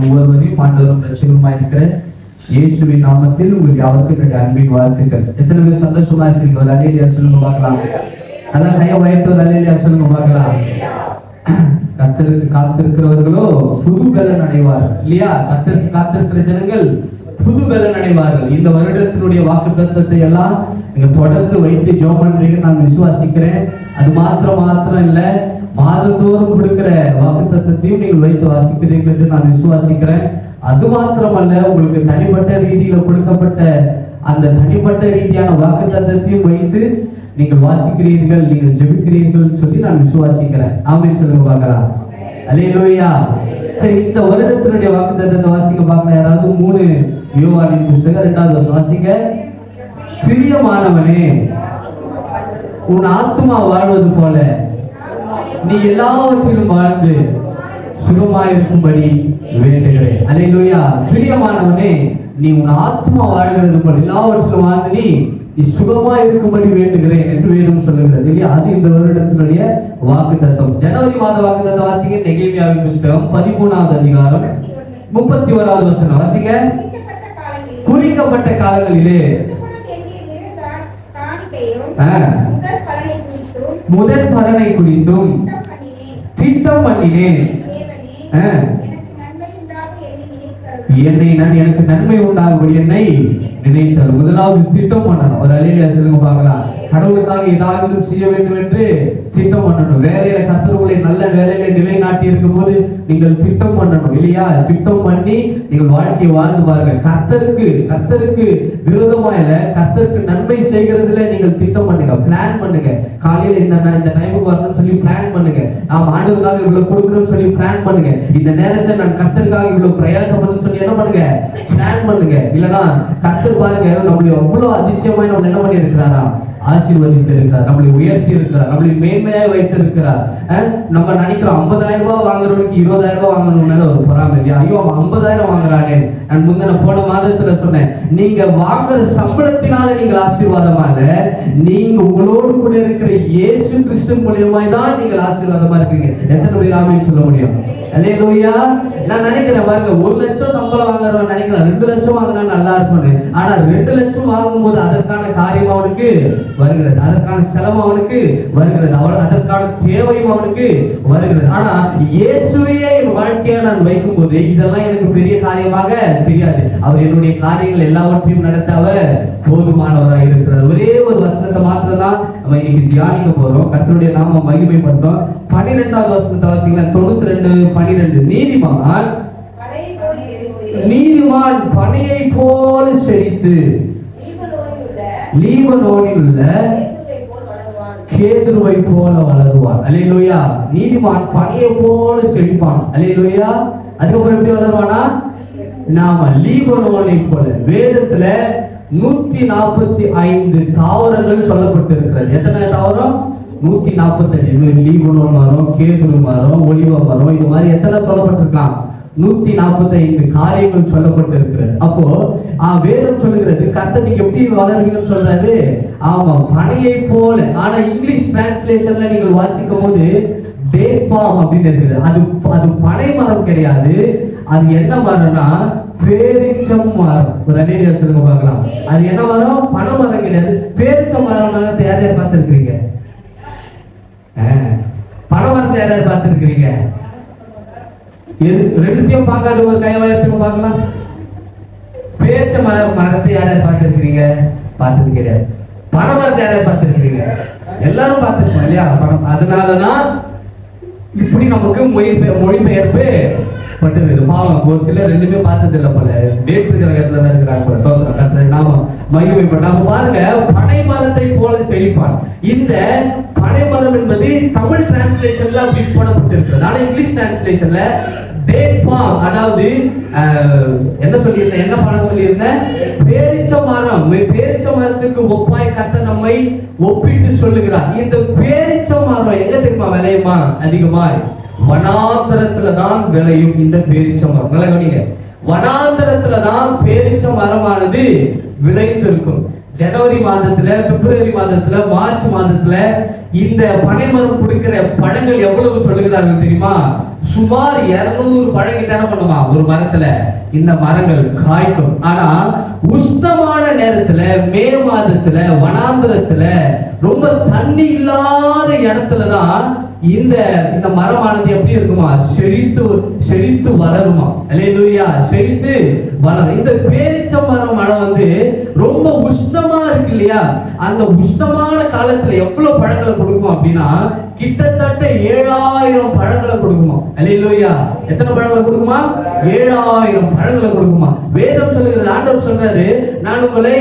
ஒவ்வொருவரையும் ஆண்டவரும் ரட்சகருமா இருக்கிற இயேசுவின் நாமத்தில் உங்களுக்கு யாருக்கும் என்னுடைய அன்பின் வாழ்த்துக்கள். எத்தனை பேர் சந்தோஷமா இருக்கீங்க? ஒரு அல்லேலூயா சொல்லுங்க பார்க்கலாம். அதான் கையை வயத்து ஒரு அல்லேலூயா சொல்லுங்க பார்க்கலாம். கர்த்தருக்கு காத்திருக்கிறவர்களோ புது பலன் அடைவார்கள் இல்லையா? கர்த்தருக்கு காத்திருக்கிற ஜனங்கள் புது பலன் அடைவார்கள். இந்த வருடத்தினுடைய வாக்குத்தத்தத்தை எல்லாம் நீங்க தொடர்ந்து வைத்து ஜெபம் பண்றீங்கன்னு நான் விசுவாசிக்கிறேன். அது மாத்திரம் இல்ல, மாதந்தோறும் கொடுக்கிற வாக்குத்தத்தத்தையும் நீங்கள் வைத்து வாசிக்கிறீர்கள் என்று நான் விசுவாசிக்கிறேன். அது மாத்திரமல்ல, உங்களுக்கு தனிப்பட்ட ரீதியில கொடுக்கப்பட்ட அந்த தனிப்பட்ட ரீதியான வாக்குத்தத்தத்தையும் வைத்து நீங்கள் வாசிக்கிறீர்கள், நீங்கள் ஜெபிக்கிறீர்கள் சொல்லி நான் விசுவாசிக்கிறேன். ஆமென் சொல்லுங்க பார்க்கலாம். அல்லேலூயா. சரி, இந்த வருடத்தினுடைய வாக்குத்தத்தத்தை வாசிக்க பார்க்கலாம். யாராவது 3 யோவானின் புத்தகம் 2வது வசனம் வாசிங்க. பிரியமானவனே, உன் ஆத்துமா வாழ்வது போல நீ எல்லாவற்றிலும் வாழ்ந்து சுகமாயிருக்கும்படி வேண்டுகிறேன். அல்லேலூயா. பிரியமானவனே, நீ உன் ஆத்மா வாழ்கிறது போல எல்லாவற்றிலும் வாழ்ந்து நீ சுகமா இருக்கும்படி வேண்டுகிறேன் என்று வேதம் சொல்லுகிறது இல்லையா? அது இந்த வருடத்தினுடைய வாக்குத்தத்தம். ஜனவரி மாத வாக்குத்தத்தம் வாசிங்க. நெகேமியாவின் புத்தகம் 13வது அதிகாரம் 31வது வசனம் வாசிங்க. குறிக்கப்பட்ட காலங்களிலே முதல் பலனை குறித்தும் திட்டம் பண்ணினேன். எனக்கு நன்மை உண்டாகும்படி என்னை நினைத்தார். முதலாவது திட்டம் பண்ணணும். ஒரு அல்லேலூயா சொல்லுங்க பார்க்கலாம். கடவுளுக்காக ஏதாவது செய்ய வேண்டும் என்று திட்டம் பண்ணணும். வேலையில கர்த்தருடைய நல்ல வேலையில நிலைநாட்டி இருக்கும் போது நீங்கள் திட்டம் பண்ணணும் இல்லையா? திட்டம் பண்ணி நீங்கள் வாழ்க்கையை வாழ்ந்து பாருங்க. கர்த்தருக்கு விரோதமா இல்ல, கர்த்தருக்கு நன்மை செய்கிறதுல நீங்கள் திட்டம் பண்ணுங்க, பிளான் பண்ணுங்க. காலையில இந்த டைமுக்கு வரணும்னு சொல்லி பிளான் பண்ணுங்க. நாம் ஆண்டவருக்காக இவ்வளவு கொடுக்கணும்னு சொல்லி பிளான் பண்ணுங்க. இந்த நேரத்தை நான் கர்த்தருக்காக இவ்வளவு பிரயாசப்படணும்னு சொல்லி என்ன பண்ணுங்க? பிளான் பண்ணுங்க. இல்லைன்னா கர்த்தர் பாருங்க, நம்மளை அவ்வளவு அதிசயமா நம்ம என்ன பண்ணி இருக்கிறாரா? ஆசீர்வதித்து இருக்கிறார், நம்மளை உயர்த்தி இருக்கிறார், நம்மளை மேன்மையாக வைத்திருக்கிறார். நம்ம நினைக்கிறோம் 50,000 ரூபாய் வாங்குறவனுக்கு 20,000 ரூபாய் வாங்கணும்னால ஒரு பொறாமை இல்லையா? ஐயோ, 50,000 வாங்குறானே. நான் போன மாதத்துல சொன்னேன், நீங்க வாங்குற சம்பளத்தினால நீங்கள் ஆசீர்வாதமா இல்ல, நீங்க உங்களோடு கூட இருக்கிற இயேசு கிறிஸ்து மூலமாய் தான் நீங்கள் ஆசீர்வாதமா இருக்கீங்க. எத்தனை பேர் ஆமென் சொல்ல முடியும்? அல்லேலூயா. நான் நினைக்கிறேன் பாருங்க, 1 லட்சம் சம்பளம் வாங்குறவன் நினைக்கிறேன் 2 லட்சம் வாங்கினா நல்லா இருக்கும்னு. ஆனா 2 லட்சம் வாங்கும் போது அதற்கான காரியம் அவனுக்கு வருகிறது, அதற்கான செலவு அவனுக்கு வருகிறது, அதற்கான தேவையும் அவனுக்கு வருகிறது. ஆனா இயேசுவையே என் வாழ்க்கையை நான் வைக்கும் போது இதெல்லாம் எனக்கு பெரிய காரியமாக தெரியாது. அவர் என்னுடைய காரியங்கள் எல்லாவற்றையும் நடத்த அவர் போதுமானவராக இருக்கிறார். ஒரே ஒரு வசனத்தை மாத்திரம் தான் நம்ம இன்னைக்கு தியானிக்க போறோம். கர்த்தருடைய நாம மகிமைப்பட்டோம். 12வது வசனத்தை வாசிங்களா. 92:12. நீதிமான் பனையை போல செழித்து லீபனோனில் உள்ள கேதுருவை போல வளருவான். அல்லேலூயா. நீதிமான் பனையை போல செழிப்பான். அல்லேலூயா. அதுக்கப்புறம் எப்படி வளருவானா? நாம லீபனோனை போல. வேதத்துல 145 தாவரங்கள் சொல்லப்பட்டிருக்கிறது. எத்தனை தாவரம்? 145. லீபனோன் மரம், கேதுரு மரம், ஒலிவ மரம், இது மாதிரி எத்தனை சொல்லப்பட்டிருக்கலாம்? 145 காரியங்கள் சொல்லப்பட்டிருக்கிறது. அப்போ வேதம் சொல்லுகிறது கர்த்தர் நீங்க எப்படி வளருவீங்கன்னு சொல்றாரு. ஆமா, பனையை போல. ஆனா இங்கிலீஷ் டிரான்ஸ்லேஷன்ல நீங்கள் வாசிக்கும் போது டேட் ஃபார்ம் அப்படின்னு இருக்குது. அது பனை மரம் கிடையாது. அது என்ன மரம்னா பேரிச்சம் மரம். ஒரு அல்லேலூயா சொல்லுங்க பார்க்கலாம். அது என்ன மரம்? பனை மரம் கிடையாது, பேரிச்சம் மரம். யார் யார் பார்த்திருக்கிறீங்க? பனை மரத்தை யார் யார் பார்த்திருக்கிறீங்க? ரெண்டுத்தையும் பார்க்காத ஒரு கைவாயத்துக்கு பார்க்கலாம். பேச்ச மரத்தை யார் யார் பார்த்திருக்கிறீங்க? பார்த்தது கிடையாது. பனை மரத்தை யார் யார் பார்த்திருக்கிறீங்க? எல்லாரும் பார்த்திருக்கோம் இல்லையா? அதனாலதான் இப்படி நமக்கு மொழிபெயர்ப்பு பட்டது. பாவம், ஒரு சிலர் ரெண்டுமே பார்த்தது இல்லை போல, வேற்று கிரகத்துல தான் இருக்கிறாங்க போல. கர்த்தரை நாம மகிமைப்பட்ட. அப்ப பாருங்க, பனை மரத்தை போல செழிப்பான். இந்த பனை மரம் என்பது தமிழ் டிரான்ஸ்லேஷன்ல அப்படி போடப்பட்டிருக்கிறது. ஆனா இங்கிலீஷ் டிரான்ஸ்லேஷன்ல டேட் ஃபார்ம், அதாவது என்ன சொல்லியிருந்தேன்? என்ன படம் சொல்லியிருந்தேன்? பேரிச்ச மரம். பேரிச்ச மரத்துக்கு ஒப்பாய் கர்த்தர் நம்மை ஒப்பிட்டு சொல்லுகிறார். இந்த பேரிச்ச மரம் எங்க தெரியுமா விளையுமா? அதிகமாய் வனாந்தரத்துலதான் விளையும் இந்த பேரிச்ச மரம். நல்லா கவனிங்க, வனாந்தரத்துலதான் பேரிச்ச மரமானது விளைந்திருக்கும். ஜனவரி மாதத்துல, பிப்ரவரி மாதத்துல, மார்ச் மாதத்துல இந்த பனைமரம் கொடுக்கிற பழங்கள் எவ்வளவு சொல்லுகிறார்கள் தெரியுமா? சுமார் 200 பழங்கிட்ட என்ன பண்ணுமா ஒரு மரத்துல இந்த மரங்கள் காய்க்கும். ஆனா உஷ்ணமான நேரத்துல, மே மாதத்துல, வனாந்திரத்துல, ரொம்ப தண்ணி இல்லாத இடத்துலதான் இந்த மரமானது எப்படி இருக்குமா, செழித்து வளருமா. அல்லேலூயா, செழித்து வளரும். இந்த பேரிச்ச மரம் ரொம்ப உஷ்ணமா இருக்கு இல்லையா, அந்த உஷ்ணமான காலத்துல எவ்வளவு பழங்களை கொடுக்கும் அப்படின்னா கிட்டத்தட்ட 7000 பழங்களை கொடுக்குமா. அல்லேலூயா, எத்தனை பழங்களை கொடுக்குமா? 7000 பழங்களை கொடுக்குமா. வேதம் சொல்லுகிறது, ஆண்டவர் சொல்றாரு, நான் உங்களை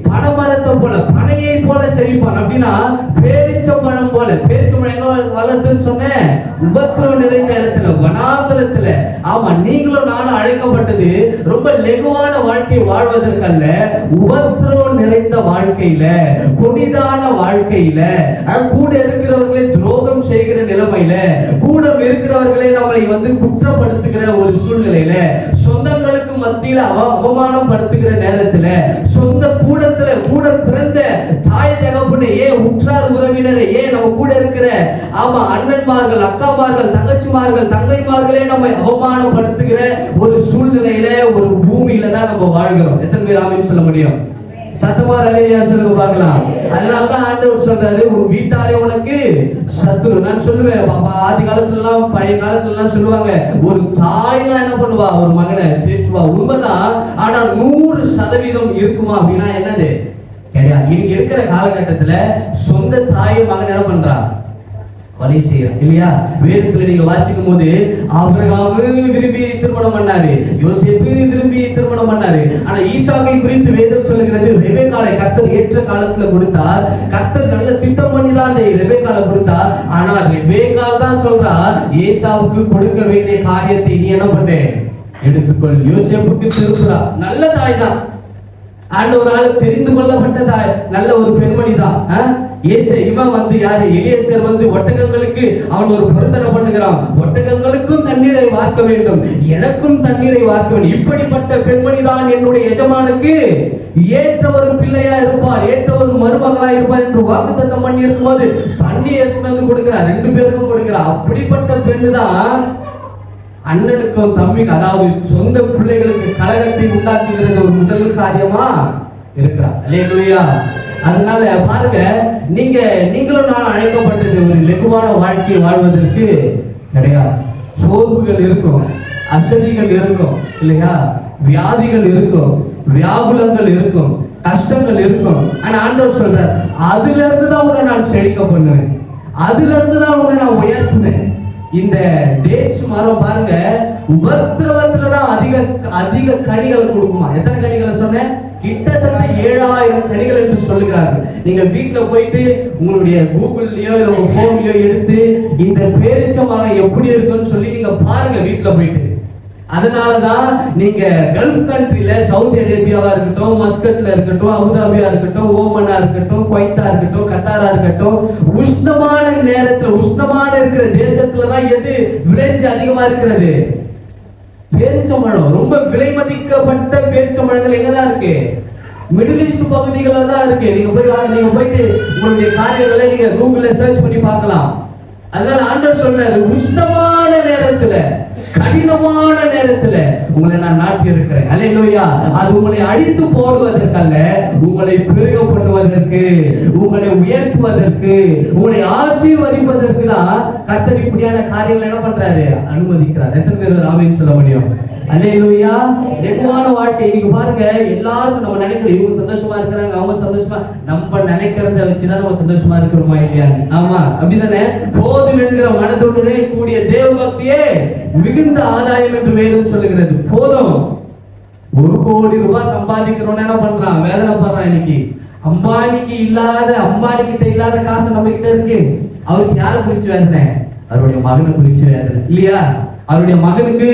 பனைமரத்தை போல, பனையை போல செழிப்பான். அப்படின்னா பேரிச்சம்பழம் போல. பேரிச்சம்பழம் எங்க வளர்த்துன்னு சொன்னேன்? உபத்திரவம் நிறைந்த இடத்துல, வனாந்திரத்துல. ஆமா, நீங்களும் நானும் அழைக்கப்பட்டது ரொம்ப லெகுவான வாழ்க்கை வாழ்வதற்கல்ல, உபத்திரவம் நிறைந்த வாழ்க்கையில, கொடிதான வாழ்க்கையில, கூட இருக்கிறவர்களை துரோகம் செய்கிற நிலைமையில, கூட இருக்கிறவர்களை நம்மளை குற்றப்படுத்துகிற ஒரு சூழ்நிலையில, சொந்தங்களுக்கு மத்தியில அவமானம் படுத்துகிற நேரத்துல, சொந்த கூட பிறந்த தாய் தகப்பனை, ஏன் உற்றார் உறவினரை, ஏன் நம்ம கூட இருக்கிற அண்ணன்மார்கள், அக்காமார்கள், தங்கச்சிமார்கள், தங்கைமார்களே நம்ம அவமானப்படுத்துகிற ஒரு சூழ்நிலையில, ஒரு பூமியில தான் நம்ம வாழ்கிறோம். எத்தனை பேர் ஆமென் சொல்ல முடியும்? சத்தமா அல்லேலூயா சொல்லுங்க பார்க்கலாம். அதனாலதான் ஆண்டவர் சொல்றாரு, உன் வீட்டாரே உனக்கு சத்துரு. நான் சொல்லுவேன், ஆதி காலத்துல எல்லாம், பழைய காலத்துல எல்லாம் சொல்லுவாங்க, ஒரு தாய்லாம் என்ன பண்ணுவா, ஒரு மகனை தேற்றுவா. உண்மைதான். ஆனா 100% இருக்குமா அப்படின்னா என்னது? கிடையாது. இன்னைக்கு இருக்கிற காலகட்டத்துல சொந்த தாயை மகன் என்ன பண்றா, கொலை செய்யறான் இல்லையா? வேதத்துல நீங்க வாசிக்கும் போது ஆபிரகாம் விரும்பி திருமணம் பண்ணாரு, யோசேப்பு விரும்பி திருமணம் பண்ணாரு. ஆனா ஈசாக்கை குறித்து வேதம் சொல்லுகிறது, ரெபெக்காளை கர்த்தர் ஏற்ற காலத்துல கொடுத்தார். கர்த்தர் நல்ல திட்டம் பண்ணிதான் ரெபெக்காளை கொடுத்தார். ஆனா ரெபெக்கா தான் சொல்றா, ஏசாவுக்கு கொடுக்க வேண்டிய காரியத்தை நீ என்ன பண்ண, எடுத்துக்கொள். யோசேப்புக்கு திருப்புறா. நல்ல தாய் தான், ஆண்டவரால் தெரிந்து கொள்ளப்பட்ட தாய், நல்ல ஒரு பெண்மணி தான். இவன் யாரு, எலியேசர் ஒட்டகங்களுக்கு அவன் ஒரு பொருத்தனை பண்ணுகிறான். ஒட்டகங்களுக்கும் தண்ணீரை வார்க்க வேண்டும், எனக்கும் தண்ணீரை வார்க்க வேண்டும். இப்படிப்பட்ட பெண்மணி தான் என்னுடைய எஜமானுக்கு ஏற்ற ஒரு பிள்ளையா இருப்பார், ஏற்ற ஒரு மருமகளா இருப்பார் என்று வாக்குத்தத்தம் பண்ணி இருக்கும்போது தண்ணி எடுத்து கொடுக்கிறார், 2 பேருக்கும் கொடுக்கிறார். அப்படிப்பட்ட பெண்ணு தான் அண்ணனுக்கும் தம்பிக்கு, அதாவது சொந்த பிள்ளைகளுக்கு கலகத்தை உண்டாக்குகிறது ஒரு முதல் காரியமா இருக்கிறார். அல்லேலூயா. அதனால பாருங்க, நீங்களும் நான் அழைக்கப்பட்டது ஒரு லெகுவான வாழ்க்கையை வாழ்வதற்கு கிடையாது. சோர்வுகள் இருக்கும், அசதிகள் இருக்கும் இல்லையா, வியாதிகள் இருக்கும், வியாகுலங்கள் இருக்கும், கஷ்டங்கள் இருக்கும். ஆனா ஆண்டவர் சொல்றார், அதுல இருந்து தான் உன்னை நான் செழிக்க பண்ணுவேன், அதுல இருந்து தான் உன்னை நான் உயர்த்துவேன். இந்த டேட்ஸ் மரம் பாருங்க, உபத்திரவத்துலதான் அதிக கனிகளை கொடுக்குமா. எத்தனை கனிகளை சொன்னேன்? கிட்டத்தட்ட 7000 கனிகள் என்று சொல்லுகிறார்கள். நீங்க வீட்டுல போயிட்டு உங்களுடைய கூகுள்லயோ இல்ல உங்க போன்லயோ எடுத்து இந்த பேரிச்ச மரம் எப்படி இருக்குன்னு சொல்லி நீங்க பாருங்க வீட்டுல போயிட்டு. அதனாலதான் நீங்க கல்ஃப் கண்ட்ரில, சவுதி அரேபியாவா இருக்கட்டும், மஸ்கட்ல இருக்கட்டும், அபுதாபியா இருக்கட்டும், ஓமனா இருக்கட்டும், குவைத்தா இருக்கட்டும், கத்தாரா இருக்கட்டும், உஷ்ணமான நேரத்துல, உஷ்ணமான இருக்கிற தேசத்துலதான் எது விளைச்சி அதிகமா இருக்கிறது? பேரிச்சம்பழம். ரொம்ப விலை மதிக்கப்பட்ட பேரிச்சம்பழங்கள் எங்கதான் இருக்கு? மிடில் ஈஸ்ட் பகுதிகளில் தான் இருக்கு. நீங்க போயிட்டு உங்களுடைய காரியங்களை நீங்க கூகுள்ல சர்ச் பண்ணி பார்க்கலாம். அதனால ஆண்டவர் சொல்றாரு, உஷ்ணமான நேரத்துல, கடினமான நேரத்துல உங்களை நான் நாட்டி இருக்கிறேன். அல்லேலூயா. அது உங்களை அழித்து போடுவதற்கல்ல, உங்களை பெருக பண்ணுவதற்கு, உங்களை உயர்த்துவதற்கு, உங்களை ஆசீர்வதிப்பதற்கு தான் கர்த்தர் இப்படியான காரியங்களை என்ன பண்றாரு, அனுமதிக்கிறார். எத்தனை பேர் ஆமென் சொல்ல முடியும்? அல்லேலூயா. லெகுவான வாழ்க்கை. நீங்க பாருங்க, எல்லாருக்கும் நம்ம நினைக்கிறோம் இவங்க சந்தோஷமா இருக்கிறாங்க, அவங்க சந்தோஷமா, நம்ம நினைக்கிறத வச்சுதான் நம்ம சந்தோஷமா இருக்கிறோமா இல்லையா? ஆமா, அப்படிதானே? போதும் என்கிற மனதுடனே கூடிய தேவ பக்தியே மிகுந்த ஆதாயம் என்று வேதம் சொல்லுகிறது. போதும். 1 கோடி ரூபாய் சம்பாதிக்கிறோம்னு என்ன பண்றான், வேதனை பண்றான். இன்னைக்கு அம்பானி கிட்ட இல்லாத காசு நம்ம கிட்ட இருக்கு. அவருக்கு யாரை குறிச்சு வேதனை? அவருடைய மகனை குறிச்சு வேதனை இல்லையா? அவருடைய மகனுக்கு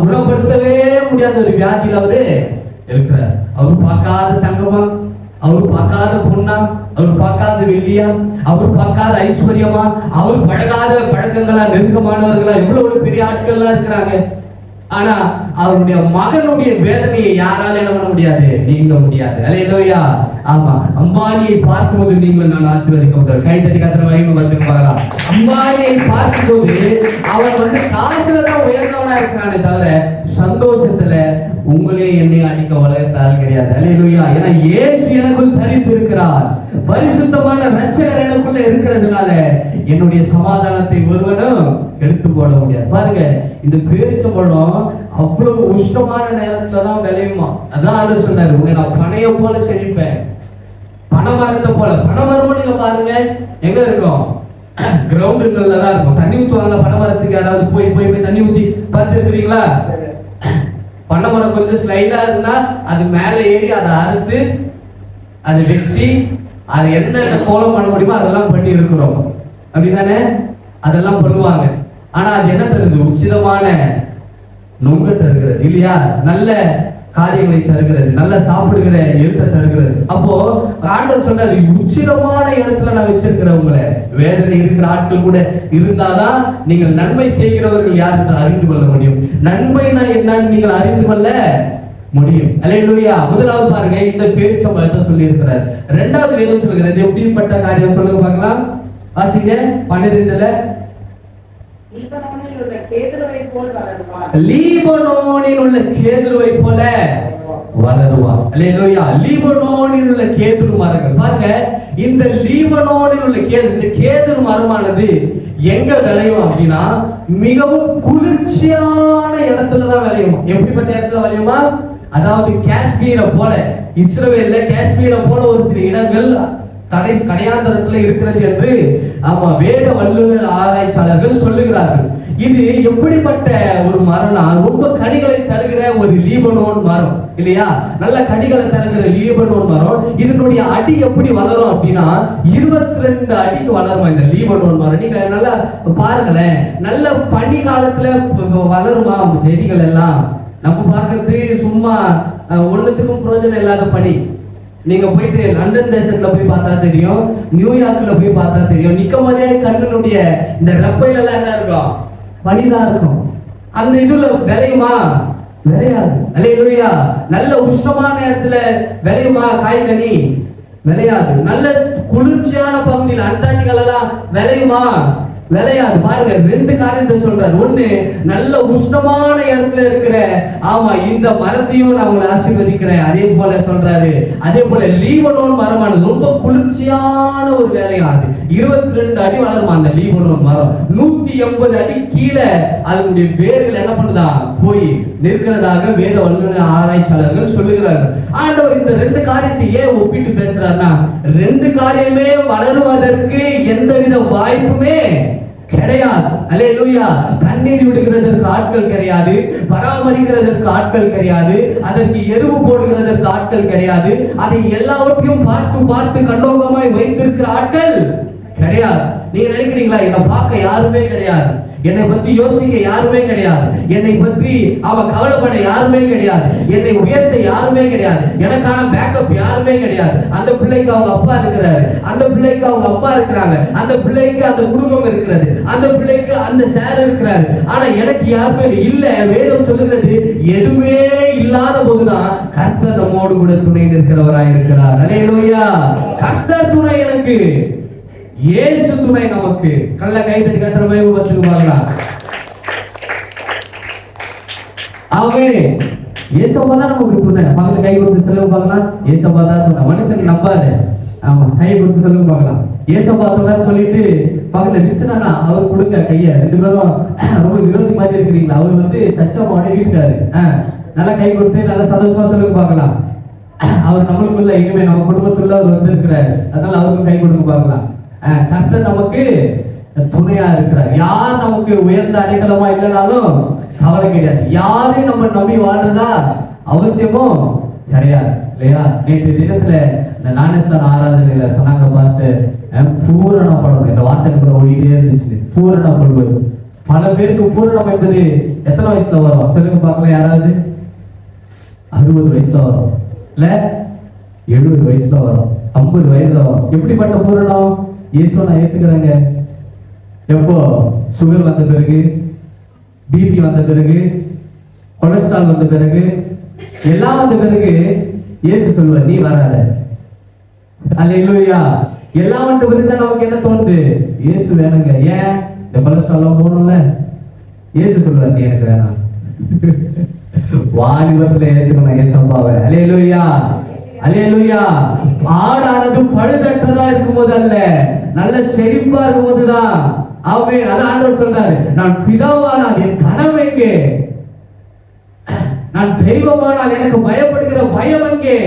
குணப்படுத்தவே முடியாத ஒரு வியாதியில் அவரு இருக்கிறார். அவரு பார்க்காத தங்கமா, அவரு பார்க்காத பொண்ணா, அவர் பார்க்காத வெள்ளியா, அவர் பார்க்காத ஐஸ்வர்யமா, அவர் பழகாத பழக்கங்களா, நெருக்கமானவர்களா, எவ்வளவு பெரிய ஆட்கள்லாம் இருக்கிறாங்க. ஆனா அவருடைய மகனுடைய வேதனையை யாரால என்ன பண்ண முடியாது, நீங்க முடியாது. அல்லேலூயா. ஆமா, அம்பானியை பார்க்கும்போது நீங்களும் நான் ஆசீர்வதிக்கப்பட்டவர். கை தட்டி கத்திர மகிமை வந்து பார்க்கலாம். அம்பானியை பார்க்கும்போது அவன் காசுல தான் உயர்ந்தவனா இருக்கிறானே தவிர சந்தோஷத்துல உங்களே என்னை அடிக்க வளர்த்தால் கிடையாது. அல்லேலூயா. ஏன்னா இயேசு எனக்குள் தரித்து இருக்கிறார், பரிசுத்தமான இரட்சகர் எனக்குள்ள இருக்கிறதுனால என்னுடைய சமாதானத்தை ஒருவனும் எடுத்து போட முடியாது. பாருங்க, இந்த பேரிச்சம்பழம் அவ்வளவு உஷ்ணமான நேரத்துல தான் விளையுமா. அதான் ஆண்டவர் சொன்னாரு, உன்னை நான் பனைய போல செழிப்பேன், பனைமரத்தை போல. பனைமரம் நீங்க பாருங்க எங்க இருக்கும், கிரவுண்டுகள்ல தான் இருக்கும். தண்ணி ஊத்துவாங்களா பனைமரத்துக்கு? யாராவது போய் போய் போய் தண்ணி ஊத்தி பார்த்து இருக்கிறீங்களா? பனைமரம் கொஞ்சம் ஸ்லைடா இருந்தா அது மேல ஏறி அதை அறுத்து அதை வெட்டி அது என்ன கோலம் பண்ண முடியுமோ அதெல்லாம் பண்ணி இருக்கிறோம், அப்படிதானே? அதெல்லாம் பண்ணுவாங்க. ஆனா அது என்ன தருது? உச்சிதமான நொங்க தருகிறது இல்லையா? நல்ல காரியங்களை தருகிறது, நல்ல சாப்பிடுகிற எழுத்த தருகிறது. அப்போ ஆண்டவர் சொன்னாரு, உச்சிதமான இடத்துல நான் வச்சிருக்கிறேன் உங்களை. வேதனை இருக்கிற ஆட்கள் கூட இருந்தாதான் நீங்கள் நன்மை செய்கிறவர்கள் யார் என்று அறிந்து கொள்ள முடியும். நன்மைனா என்னன்னு நீங்கள் அறிந்து கொள்ள முடியும். அல்லேலூயா. முதலாவது பாருங்க, இந்த பேரிச்சம்பழத்தை சொல்லி இருக்கிறார். இரண்டாவது வேதம் சொல்லுகிறது எப்படிப்பட்ட காரியம் சொல்லுங்க பார்க்கலாம். வாசிங்க 12ல. லீபனோனில் உள்ள கேதுருவை போல வளருவார். அல்லேலூயா. லீபனோனில் உள்ள கேதுரு மரங்கள் பாருங்க. இந்த லீபனோனில் உள்ள கேதுரு மரமானது எங்க விளையும் அப்படின்னா மிகவும் குளிர்ச்சியான இடத்துலதான் விளையும். எப்படிப்பட்ட இடத்துல விளையுமா? அதாவது காஷ்மீரை போல, இஸ்ரவேல்ல காஷ்மீரை போல ஒரு சில இடங்கள் கடையாந்தரத்துல இருக்கிறது என்று ஆமா வேத வல்லுநர் ஆராய்ச்சியாளர்கள் சொல்லுகிறார்கள். இது எப்படிப்பட்ட ஒரு மரம்னா ரொம்ப கனிகளை தருகிற ஒரு லீபனோன் மரம் இல்லையா? நல்ல கனிகளை தருகிற லீபனோன் மரம். இதனுடைய அடி எப்படி வளரும் அப்படின்னா 22 அடிக்கு வளருமா இந்த லீபனோன் மரம். நீங்க நல்லா பாருங்களேன், நல்ல பனி காலத்துல வளருமா செடிகள் எல்லாம். நம்ம பார்க்கறது சும்மா ஒண்ணுத்துக்கும் பிரயோஜனம் இல்லாத பனி. நீங்க போயிட்டு லண்டன் தேசத்துல போய் பார்த்தா தெரியும், நியூயார்க்ல போய் பார்த்தா தெரியும், நிக்கும் போதே கண்ணுடைய இந்த ரெப்பையில எல்லாம் என்ன இருக்கும், பனிதான் இருக்கும். அந்த இதுல விளையுமா? விளையாது. அல்லேலூயா. நல்ல உஷ்ணமான இடத்துல விளையுமா காய்கனி? விளையாது. நல்ல குளிர்ச்சியான பகுதியில் அண்டார்டிகால எல்லாம் விளையுமா? விளையாது. பாருங்க, 2 காரியத்தை சொல்றாரு. ஒண்ணு, நல்ல உஷ்ணமான இடத்துல இருக்கிற ஆமா இந்த மரத்தையும் நான் உங்களை ஆசீர்வதிக்கிறேன். அதே போல சொல்றாரு, அதே போல லீபனோன் மரமானது ரொம்ப குளிர்ச்சியான ஒரு வேலையானது. 22 அடி வளருமா அந்த லீபனோன் மரம். 180 அடி கீழே அதனுடைய வேர்கள் என்ன பண்ணுதா போய் நிற்கிறதாக வேத வல்லுநர் ஆராய்ச்சியாளர்கள் சொல்லுகிறார்கள். ஆண்டவர் இந்த 2 காரியத்தை ஏன் ஒப்பிட்டு பேசுறாருன்னா, 2 காரியமே வளருவதற்கு எந்தவித வாய்ப்புமே கிடையாது. அல்லேலூயா. தண்ணீர் விடுகிறதற்கு ஆட்கள் கிடையாது, பராமரிக்கிறதற்கு ஆட்கள் கிடையாது, அதற்கு எருவு போடுகிறதற்கு ஆட்கள் கிடையாது, அதை எல்லாவற்றையும் பார்த்து பார்த்து கண்ணோக்கமாய் வைத்திருக்கிற ஆட்கள் கிடையாது. நீங்க நினைக்கிறீங்களா, என்னை பார்க்க யாருமே கிடையாது, என்னை பத்தி யோசிக்க யாருமே கிடையாது, என்னை பற்றி கவலைப்பட யாருமே கிடையாது, என்னை உயர்த்த யாருமே கிடையாது, எனக்கான பேக்கப் யாருமே கிடையாது. அந்த பிள்ளைக்கு அவங்க அப்பா இருக்கிறாரு, அந்த பிள்ளைக்கு அவங்க அப்பா இருக்கிறாங்க, அந்த பிள்ளைக்கு அந்த குடும்பம் இருக்கிறது, அந்த பிள்ளைக்கு அந்த சார் இருக்கிறாரு. ஆனா எனக்கு யாருமே இல்ல. வேதம் சொல்லுகிறது, எதுவுமே இல்லாத போதுதான் கர்த்தர் நம்மோடு கூட துணை நிற்கிறவராய் இருக்கிறார். அல்லேலூயா. கர்த்தர் துணை எனக்கு, இயேசு துணை நமக்கு. கல்ல கைதட்டி கர்த்தரை மகிமைப்படுத்துங்க பார்க்கலாம். ஆமென். இயேசுவா தான் நமக்கு துணை. பக்கத்துல கை கொடுத்து சொல்லுங்க பார்க்கலாம். இயேசுவா தான் துணை. மனுஷன் நம்பாத. ஆமா, கை கொடுத்து சொல்லுங்க பார்க்கலாம். இயேசுவா துணைன்னு சொல்லிட்டு பக்கத்துல விச்சனா அவர் கொடுங்க கைய. 2 பேரும் ரொம்ப விரோதி மாதிரி இருக்கிறீங்களா? அவர் சச்சமாவோட வீட்டுக்காரு. நல்லா கை கொடுத்து நல்லா சந்தோஷமா சொல்லுங்க பார்க்கலாம். அவர் நம்மளுக்குள்ள இனிமே நம்ம குடும்பத்துள்ள அவர் வந்திருக்கிறார். அதனால அவருக்கும் கை கொடுங்க பார்க்கலாம். கர்த்தர் நமக்கு துணையா இருக்கிறார். யார் நமக்கு உயர்ந்த அடைக்கலமா இல்லைனாலும் கவலை கிடையாது. யாரையும் நம்ம நம்பி வாழ்றதா அவசியமும் கிடையாது இல்லையா? நேற்று தினத்துல இந்த ஞானஸ்தான ஆராதனையில சொன்னாங்க பாஸ்டர், பூரணப்படணும். இந்த வார்த்தை கூட ஓடிட்டே இருந்துச்சு, பூரணப்படுவது. பல பேருக்கு பூரணம் என்பது எத்தனை வயசுல வரும் சொல்லுங்க பார்க்கலாம். யாராவது 60 வயசுல வரும், இல்ல 70 வயசுல வரும், 50 வயசுல வரும். எப்படிப்பட்ட பூரணம்? இயேசுவை நான் ஏத்துக்கிறேங்க. எப்போ? சுகர் வந்த பிறகு, பிபி வந்த பிறகு, கொலஸ்ட்ரால் வந்த பிறகு எல்லாம் வந்த பிறகு இயேசு சொல்லுவார், நீ வராத. அல்லேலூயா. எல்லாம் வந்த பிறகு தான் நமக்கு என்ன தோணுது? இயேசு வேணுங்க. ஏன்? இந்த கொலஸ்ட்ரால் போகணும்ல. இயேசு சொல்லுவார், நீ எனக்கு வேணாம். வாலிபத்துல ஏத்துக்கணும் ஏசப்பாவை. அல்லேலூயா, அல்லேலூயா. ஆடானது பழுதற்றதா இருக்கும் போது அல்ல, நல்ல செழிப்பா இருக்கும் போதுதான். ஆமென். அதான் ஆண்டவர் சொல்றாரு, நான் பிதாவானால் என் கனவு எங்கே? நான் தெய்வமானால் எனக்கு பயப்படுகிற பயம் எங்கே?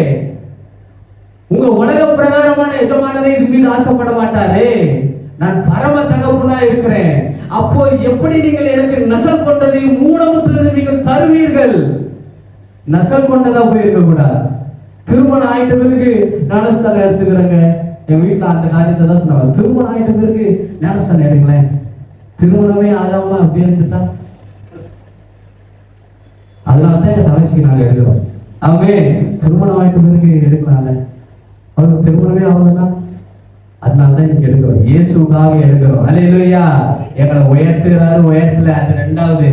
உங்க உலக பிரகாரமான எஜமானரை இது மீது ஆசைப்பட மாட்டாரே. நான் பரம தகப்பனா இருக்கிறேன். அப்போ எப்படி நீங்கள் எனக்கு நசல் கொண்டதையும் மூடமுற்றதையும் நீங்கள் தருவீர்கள்? நசல் கொண்டதா போயிருக்க கூடாது. திருமணம் ஆயிட்ட பிறகு ஞானஸ்தானம் எடுத்துக்கிறேங்க. எங்க வீட்டுல அந்த காரியத்தை தான் சொன்னாங்க. திருமணம் ஆயிட்ட பிறகு ஞானஸ்தானம் எடுங்களேன். திருமணமே ஆகாம அப்படியே இருந்துட்டா, அதனாலதான் எங்க தங்கச்சிக்கு நாங்க எடுக்கிறோம். அவங்க திருமணம் ஆயிட்ட பிறகு எடுக்கலாம்ல, அவருக்கு திருமணமே ஆகலன்னா அதனாலதான் இன்னைக்கு எடுக்கிறோம். இயேசுக்காக எடுக்கிறோம். அல்லேலூயா. எங்களை உயர்த்துகிறாரு, உயர்த்தல. அது ரெண்டாவது,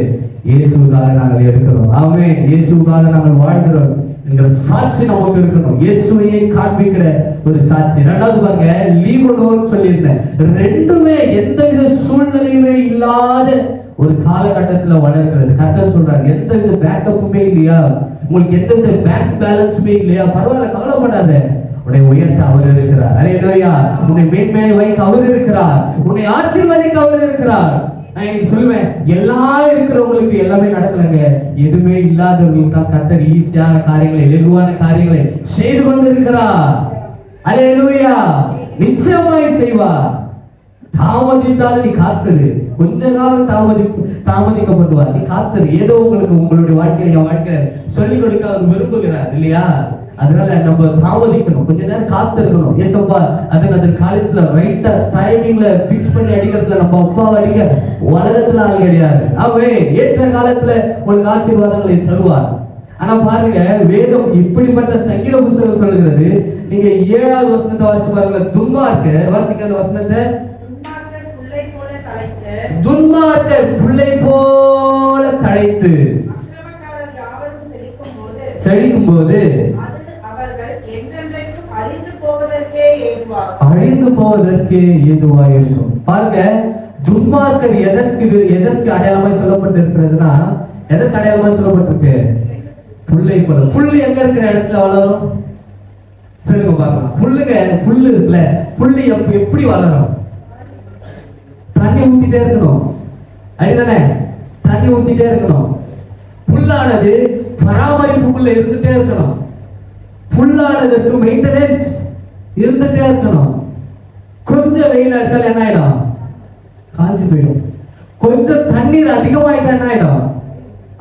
இயேசுக்காக நாங்கள் எடுக்கிறோம். ஆமென். இயேசுக்காக நாங்கள் வாழ்கிறோம் என்கிற சாட்சி நமக்கு இருக்கணும். இயேசுவையே காண்பிக்கிற ஒரு சாட்சி. ரெண்டாவது பாருங்க, லீவ் அலோன் சொல்லியிருந்தேன். ரெண்டுமே எந்தவித சூழ்நிலையுமே இல்லாத ஒரு காலகட்டத்துல வளர்கிறது. கர்த்தர் சொல்றாரு, எந்தவித பேக்கப்புமே இல்லையா, உங்களுக்கு எந்தவித பேங்க் பேலன்ஸுமே இல்லையா, பரவாயில்ல, கவலைப்படாத. உன்னை உயர்த்த அவர் இருக்கிறார். அல்லேலூயா. உன்னை மேன்மையை வைக்க அவர் இருக்கிறார். உன்னை ஆசீர்வதிக்க அவர் இருக்கிறார். நான் இன்னைக்கு சொல்லுவேன், எல்லாம் இருக்கிறவங்களுக்கு எல்லாமே நடக்கலங்க. எதுவுமே இல்லாதவங்களுக்கு தான் கர்த்தர் ஈஸியான காரியங்களை, இலகுவான காரியங்களை செய்து கொண்டிருக்கிறார். அல்லேலூயா. நிச்சயமாய் செய்வார். தாமதித்தாலும் நீ காத்துரு. கொஞ்ச காலம் தாமதிக்கப்படுவார். நீ காத்துரு. ஏதோ உங்களுக்கு உங்களுடைய வாழ்க்கையில, என் வாழ்க்கையில சொல்லிக் கொடுக்க அவர் விரும்புகிறார் இல்லையா? அதனால நம்ம தாமதிக்கணும், கொஞ்ச நேரம் காத்திருக்கணும். ஏசப்பா அதன் காலத்துல ரைட்டா டைமிங்ல பிக்ஸ் பண்ணி அடிக்கிறதுல நம்ம அப்பாவை அடிக்க உலகத்துல ஆள் கிடையாது. அவே ஏற்ற காலத்துல உங்களுக்கு ஆசீர்வாதங்களை தருவார். ஆனா பாருங்க, வேதம் இப்படிப்பட்ட சங்கீத புஸ்தகம் சொல்லுகிறது. நீங்க 7வது வசனத்தை வாசிச்சு பாருங்க. துன்மார்க்கர், வாசிக்க அந்த வசனத்தை. துன்மார்க்கர் புல்லை போல தழைத்து செழிக்கும் போது அழிந்து போவதற்கே ஏதுவா இருக்கும். பாருங்க, துன்மார்க்கர் எதற்கு அடையாளமாய் சொல்லப்பட்டிருக்கிறதுனா, எதற்கு அடையாளமாய் சொல்லப்பட்டிருக்கு? புல்லை போல. புல்லு எங்க இருக்கிற இடத்துல வளரும் சொல்லுங்க பார்க்கலாம். புல்லு இருக்குல்ல, புல்லு எப்படி வளரும்? தண்ணி ஊத்திட்டே இருக்கணும். அப்படிதானே? தண்ணி ஊத்திட்டே இருக்கணும். புல்லானது பராமரிப்புக்குள்ள இருந்துட்டே இருக்கணும். புல்லானதுக்கு மெயின்டெனன்ஸ் இருந்துட்டே இருக்கணும். கொஞ்சம் வெயில் அடிச்சாலும் என்ன ஆயிடும்? காஞ்சி போயிடும். கொஞ்சம் தண்ணீர் அதிகமாயிட்டா என்ன ஆயிடும்?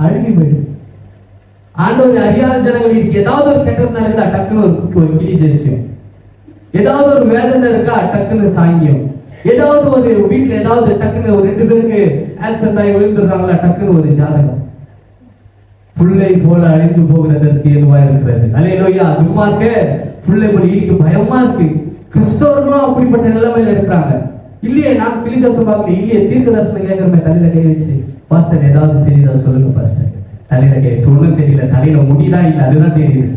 அழுகி போயிடும். ஆண்டவர் அறியாத ஜனங்களுக்கு ஏதாவது ஒரு கெட்டது நடக்குதா, டக்குன்னு ஒரு கிளி ஜெயிச்சியும். ஏதாவது ஒரு வேதனை இருக்கா, டக்குன்னு சாங்கியம். ஏதாவது ஒரு வீட்டுல ஏதாவது டக்குன்னு ஒரு 2 பேருக்கு ஆக்சிடென்ட் ஆகி விழுந்துடுறாங்களா, டக்குன்னு ஒரு ஜாதகம். புல்லை போல அழிந்து போகிறதற்கு ஏதுவா இருக்கிறது. அல்லேலூயா. துன்மார்க்கர் புல்லை போல இடிக்கு பயமா இருக்கு. கிறிஸ்தவர்களும் அப்படிப்பட்ட நிலைமையில இருக்கிறாங்க. இல்லையே, நான் கிளி தரிசனம் பார்க்கல. இல்லையே, தீர்க்க தரிசனம் கேட்கிறமே. தலையில கை வச்சு, பாஸ்டர் ஏதாவது தெரியுதா சொல்லுங்க பாஸ்டர். தலையில கை வச்சு ஒண்ணும் தெரியல. தலையில முடிதான் இல்லை, அதுதான் தெரியுது.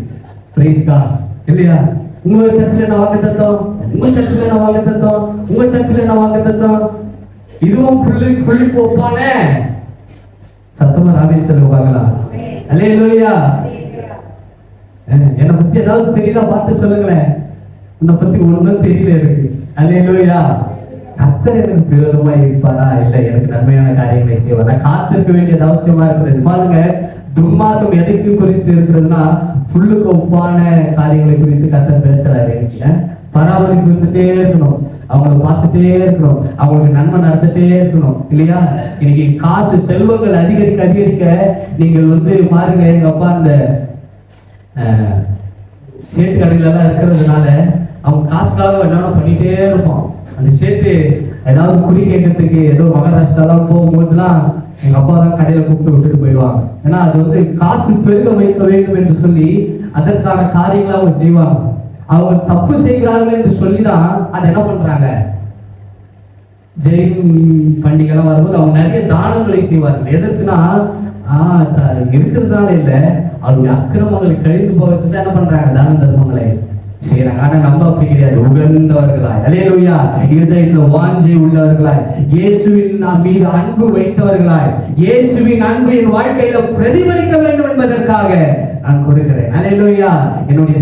Praise God. இல்லையா? உங்க சர்ச்சில் என்ன வாக்குத்தத்தம், உங்க சர்ச்சில் என்ன வாக்குத்தத்தம், உங்க சர்ச்சில் என்ன வாக்குத்தத்தம். இதுவும் புல்லுக்கு ஒப்பானே. சத்தமா ராவின் சொல்லுங்க பார்க்கலாம். அல்லேலூயா. என்னை பத்தி ஏதாவது தெரியுதா பார்த்து சொல்லுங்களேன். உன்னை பத்தி ஒண்ணும் தெரியல எனக்கு. அல்லேலூயா. கர்த்தர் எனக்கு விரோதமா இருப்பாரா? இல்ல, எனக்கு நன்மையான காரியங்களை செய்வாரா? காத்திருக்க வேண்டியது அவசியமா இருக்கிறது. பாருங்க, துன்மார்க்கம் எதைக்கு குறித்து இருக்கிறதுனா, புல்லுக்கு ஒப்பான காரியங்களை குறித்து கர்த்தர் பேசுறாரு. பராமரிப்பு இருந்துட்டே இருக்கணும், அவங்களை பார்த்துட்டே இருக்கணும், அவங்களுக்கு நன்மை நடந்துட்டே இருக்கணும் இல்லையா? இன்னைக்கு காசு செல்வங்கள் அதிகரிக்க அதிகரிக்க நீங்கள் பாருங்க, எங்க அப்பா அந்த சேட்டு கடையில எல்லாம் இருக்கிறதுனால அவங்க காசுக்காக என்னென்ன பண்ணிட்டே இருப்போம். அந்த சேட்டு ஏதாவது குறி கேட்கறதுக்கு ஏதோ மகாராஷ்டிராலாம் போகும்போதுலாம் எங்க அப்பா தான் கடையில கூப்பிட்டு விட்டுட்டு போயிடுவாங்க. ஏன்னா அது காசு பெருக வைக்க வேண்டும் என்று சொல்லி அதற்கான காரியங்களை அவங்க செய்வாங்க. அவங்க தப்பு செய்கிறார்கள் என்று சொல்லிதான் அதை என்ன பண்றாங்க, ஜெயின் பண்டிகை எல்லாம் வரும்போது அவங்க நிறைய தானங்களை செய்வார்கள். எதற்குன்னா, இருக்கிறதுனால இல்ல, அவருடைய அக்கிரமங்களை கழிந்து போகிறதுக்கு என்ன பண்றாங்க? தான தர்மங்களை செய்யறாங்க. ஆனா நம்ம அப்படி கிடையாது. உகந்தவர்களாய், அல்லேலூயா, இருதயத்துல வாஞ்சை உள்ளவர்களாய், இயேசுவின் மீது அன்பு வைத்தவர்களாய், இயேசுவின் அன்பு என் வாழ்க்கையில பிரதிபலிக்க வேண்டும் என்பதற்காக நான் கொடுக்கிறேன். அல்லேலூயா. என்னுடைய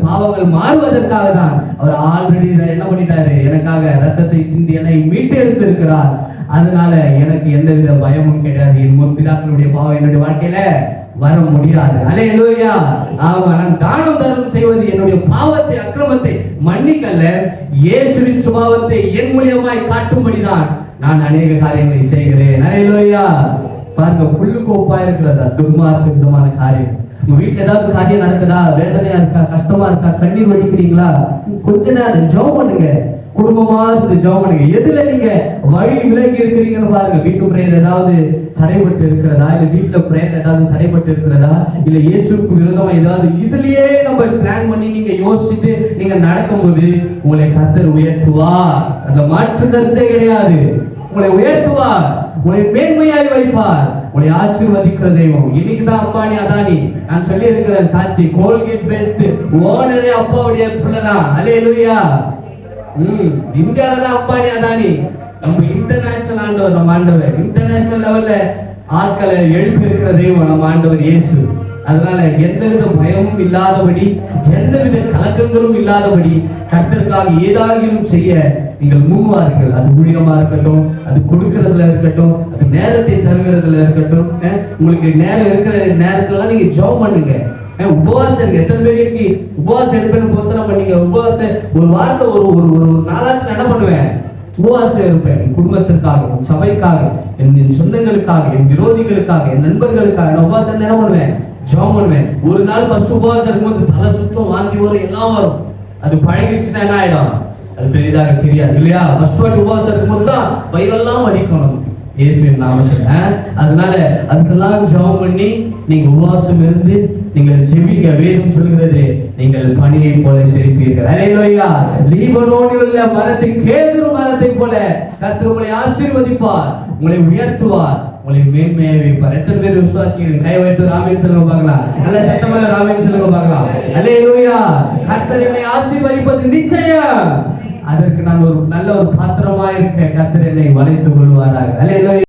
பாவங்கள் மாறுவதற்காக தான் அவர் ஆல்ரெடி என்ன பண்ணிட்டாரு? எனக்காக ரத்தத்தை சிந்தி என்னை மீட்டு எடுத்திருக்கிறார். அதனால எனக்கு எந்தவித பயமும் கிடையாது. என் முற்பிதாக்களுடைய பாவம் என்னுடைய வாழ்க்கையில வர முடியாது. அல்லேலூயா. ஆமா, நான் தானம் தர்மம் செய்வது என்னுடைய பாவத்தை அக்கிரமத்தை மன்னிக்கல்ல, இயேசுவின் சுபாவத்தை என் மூலியமாய் காட்டும்படிதான் நான் அநேக காரியங்களை செய்கிறேன். அல்லேலூயா. பாருங்க, புல்லுக்கு ஒப்பா இருக்கிறதா துர்மார்க்க விதமான காரியம். உங்க வீட்டுல ஏதாவது காரியம் நடக்குதா? வேதனையா இருக்கா? கஷ்டமா இருக்கா? கண்ணீர் வடிக்கிறீங்களா? கொஞ்ச நேரம் ஜெபம் பண்ணுங்க. குடும்பமா இருந்து ஜெபம் பண்ணுங்க. எதுல நீங்க வழி விலகி இருக்கிறீங்கன்னு பாருங்க. வீட்டு பிரேயர் ஏதாவது தடைபட்டு இருக்கிறதா? இல்ல வீட்டுல பிரேயர் ஏதாவது தடைபட்டு இருக்கிறதா? இல்ல இயேசுக்கு விரோதமா ஏதாவது இதுலயே நம்ம பிளான் பண்ணி நீங்க யோசிச்சுட்டு நீங்க நடக்கும்போது உங்களை கர்த்தர் உயர்த்துவார். அந்த மாற்று கருத்தே கிடையாது. உங்களை உயர்த்துவார், உங்களை மேன்மையாய் வைப்பார், உங்களை ஆசீர்வதிக்கிற தெய்வம். இன்னைக்குதான் அம்பானி அதானி நான் சொல்லி இருக்கிற சாட்சி, கோல்கேட் பேஸ்ட் ஓனரே அப்பாவுடைய பிள்ளைதான். அல்லேலூயா. இந்தியாவில தான் அம்பானி அதானி. நம்ம இன்டர்நேஷனல் ஆண்டவர், நம்ம ஆண்டவர் இன்டர்நேஷனல் லெவல்ல ஆட்களை எழுப்பி இருக்கிற தெய்வம் நம்ம ஆண்டவர் இயேசு. அதனால எந்தவித பயமும் இல்லாதபடி, எந்தவித கலக்கங்களும் இல்லாதபடி கர்த்தருக்காக ஏதாகிலும் செய்ய நீங்கள் முன்வாருங்கள். அது ஊழியமா இருக்கட்டும், அது கொடுக்கறதுல இருக்கட்டும், அது நேரத்தை தருகிறதுல இருக்கட்டும். உங்களுக்கு நேரம் இருக்கிற நேரத்துல நீங்க ஜெபம் பண்ணுங்க. உபவாசம் இருக்கு. எத்தனை பேர் இன்னைக்கு உபவாசம் எடுப்பேன்னு போத்தனை பண்ணீங்க? உபவாசம் ஒரு வாரத்தை ஒரு நாளாச்சு என்ன பண்ணுவேன்? உபவாசம் இருப்பேன். என் குடும்பத்திற்காக, என் சபைக்காக, என் சொந்தங்களுக்காக, என் விரோதிகளுக்காக, என் நண்பர்களுக்காக நான் உபவாசம் என்ன பண்ணுவேன்? ஜெபம் பண்ணுவேன். ஒரு நாள் ஃபர்ஸ்ட் உபவாசம் இருக்கும்போது தலை சுத்தம், வாந்தி வரும், எல்லாம் வரும். அது பழகிடுச்சுன்னா என்ன ஆயிடும்? அது பெரிதாக தெரியாது இல்லையா? ஃபர்ஸ்ட் வாட்டி உபவாசம் இருக்கும்போது தான் வயிறெல்லாம் வலிக்கணும் இயேசுவின் நாமத்துல. அதனால அதுக்கெல்லாம் ஜெபம் பண்ணி நீங்க உபவாசம் இருந்து நீங்கள் ஜெபிங்க. வேதம் சொல்கிறது, நீங்கள் பனியை போல செழிப்பீர்கள். அல்லேலூயா. லீபனோனில் உள்ள மரத்தை, கேதுரு மரத்தை போல கர்த்தர் உங்களை ஆசீர்வதிப்பார், உங்களை உயர்த்துவார், உங்களை மேன்மையை வைப்பார். எத்தனை பேர் விசுவாசிக்கிறீங்க? கை வைத்து ராமேன் சொல்லுங்க பார்க்கலாம். நல்ல சத்தமாக ராமேன் சொல்லுங்க பார்க்கலாம். அல்லேலூயா. கர்த்தர் என்னை ஆசீர்வதிப்பது நிச்சயம். அதற்கு நான் ஒரு நல்ல ஒரு பாத்திரமா இருக்க கர்த்தர் என்னை வளைத்துக் கொள்வாராக. அல்லேலூயா.